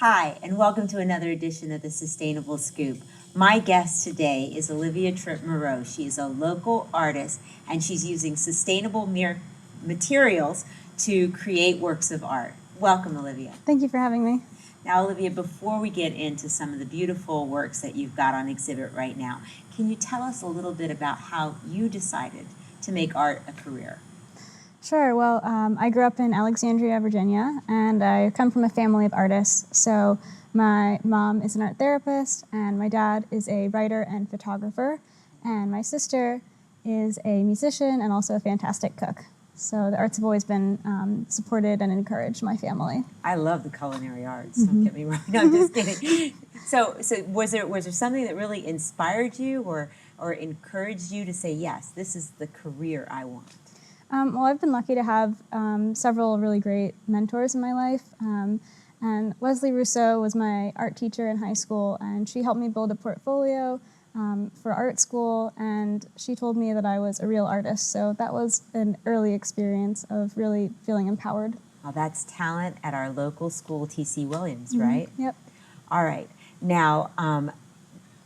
Hi, and welcome to another edition of the Sustainable Scoop. My guest today is Olivia Tripp Morrow. She is a local artist, and she's using sustainable materials to create works of art. Welcome, Olivia. Thank you for having me. Now, Olivia, before we get into some of the beautiful works that you've got on exhibit right now, can you tell us a little bit about how you decided to make art a career? Sure. Well, I grew up in Alexandria, Virginia, and I come from a family of artists. So my mom is an art therapist, and my dad is a writer and photographer, and my sister is a musician and also a fantastic cook. So the arts have always been supported and encouraged in my family. I love the culinary arts. Don't get me wrong. No, I'm just kidding. So was there something that really inspired you or encouraged you to say, yes, this is the career I want? Well, I've been lucky to have several really great mentors in my life. And Leslie Rousseau was my art teacher in high school, and she helped me build a portfolio for art school, and she told me that I was a real artist. So that was an early experience of really feeling empowered. Well, that's talent at our local school, T.C. Williams, right? Yep. All right. Now,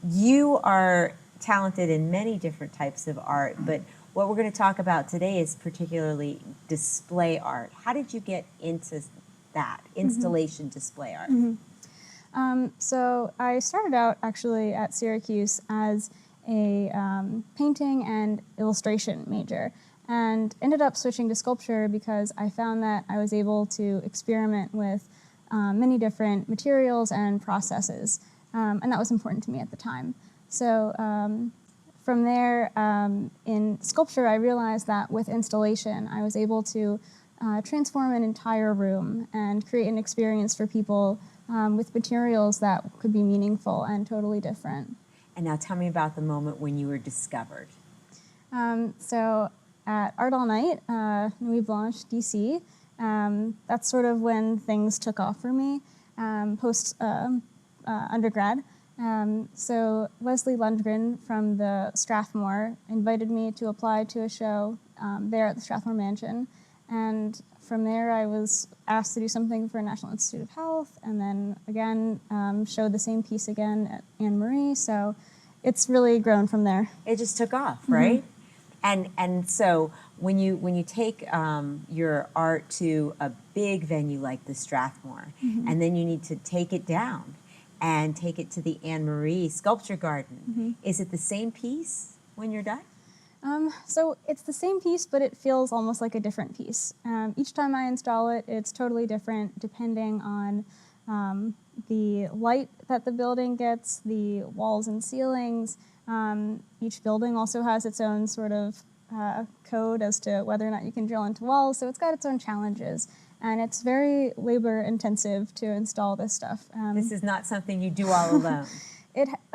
you are talented in many different types of art, but what we're going to talk about today is particularly display art. How did you get into that, installation display art? So I started out actually at Syracuse as a painting and illustration major, and ended up switching to sculpture because I found that I was able to experiment with many different materials and processes, and that was important to me at the time. So from there, in sculpture, I realized that with installation, I was able to transform an entire room and create an experience for people with materials that could be meaningful and totally different. And now tell me about the moment when you were discovered. So at Art All Night, Nuit Blanche, DC, that's sort of when things took off for me post undergrad. So Leslie Lundgren from the Strathmore invited me to apply to a show there at the Strathmore Mansion. And from there, I was asked to do something for National Institute of Health, and then again, showed the same piece again at Anne Marie. So it's really grown from there. It just took off, right? And so when you take your art to a big venue like the Strathmore, and then you need to take it down and take it to the Anne Marie Sculpture Garden, is it the same piece when you're done? So it's the same piece, but it feels almost like a different piece. Each time I install it, it's totally different depending on the light that the building gets, the walls and ceilings. Each building also has its own sort of code as to whether or not you can drill into walls, so it's got its own challenges. And it's very labor intensive to install this stuff. This is not something you do all alone.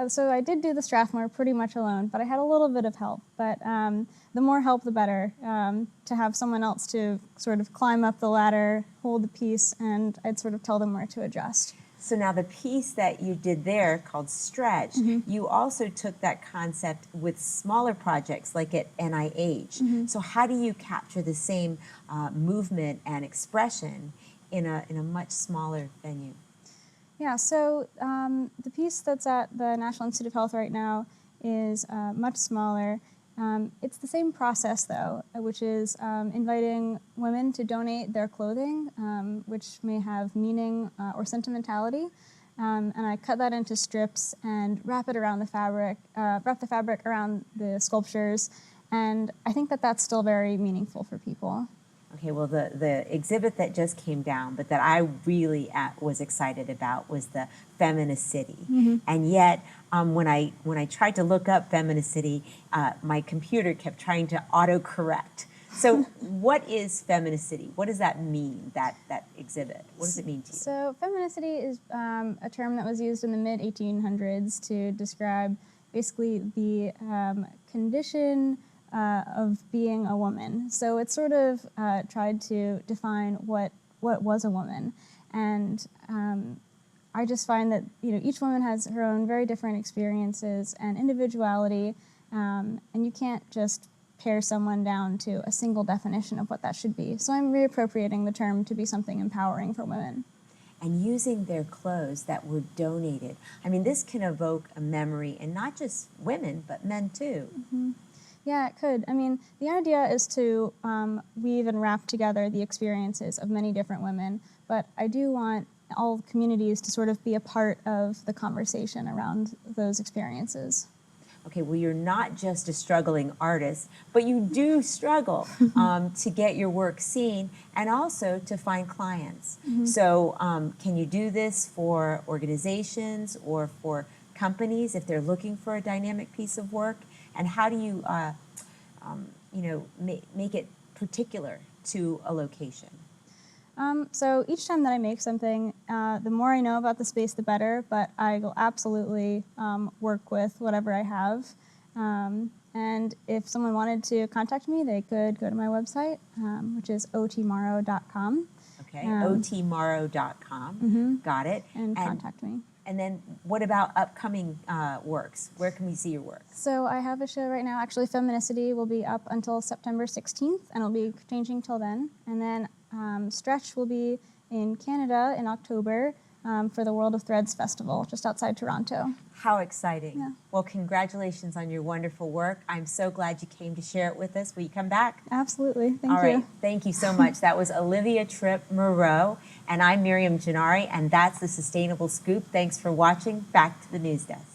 So I did do the Strathmore pretty much alone, but I had a little bit of help. But the more help, the better, to have someone else to sort of climb up the ladder, hold the piece, and I'd sort of tell them where to adjust. So now the piece that you did there called Stretch, you also took that concept with smaller projects like at NIH. So how do you capture the same movement and expression in a much smaller venue? Yeah, so the piece that's at the National Institute of Health right now is much smaller. It's the same process, though, which is inviting women to donate their clothing, which may have meaning or sentimentality. And I cut that into strips and wrap it around the fabric, wrap the fabric around the sculptures. And I think that that's still very meaningful for people. Okay, well, the exhibit that just came down, but that I really was excited about was the Feminicity. And yet, when I tried to look up Feminicity, my computer kept trying to autocorrect. So what is Feminicity? What does that mean, that exhibit? What does it mean to you? So Feminicity is a term that was used in the mid-1800s to describe basically the condition of being a woman. So it sort of tried to define what was a woman. And I just find that each woman has her own very different experiences and individuality, and you can't just pare someone down to a single definition of what that should be. So I'm reappropriating the term to be something empowering for women. and using their clothes that were donated. I mean, this can evoke a memory in not just women, but men too. Yeah, it could. I mean, the idea is to weave and wrap together the experiences of many different women, but I do want all communities to sort of be a part of the conversation around those experiences. Okay, well, you're not just a struggling artist, but you do struggle to get your work seen and also to find clients. So, can you do this for organizations or for companies if they're looking for a dynamic piece of work? And how do you, make it particular to a location? So each time that I make something, the more I know about the space, the better, but I will absolutely work with whatever I have. And if someone wanted to contact me, they could go to my website, which is otmorrow.com. Okay, otmorrow.com. Got it. And contact me. And then what about upcoming works? Where can we see your work? So I have a show right now. Actually, Feminicity will be up until September 16th, and it'll be changing till then. And then Stretch will be in Canada in October for the World of Threads Festival, just outside Toronto. How exciting. Yeah. Well, congratulations on your wonderful work. I'm so glad you came to share it with us. Will you come back? Absolutely. Thank you. All right. Thank you so much. That was Olivia Tripp Morrow, and I'm Miriam Gennari, and that's the Sustainable Scoop. Thanks for watching. Back to the news desk.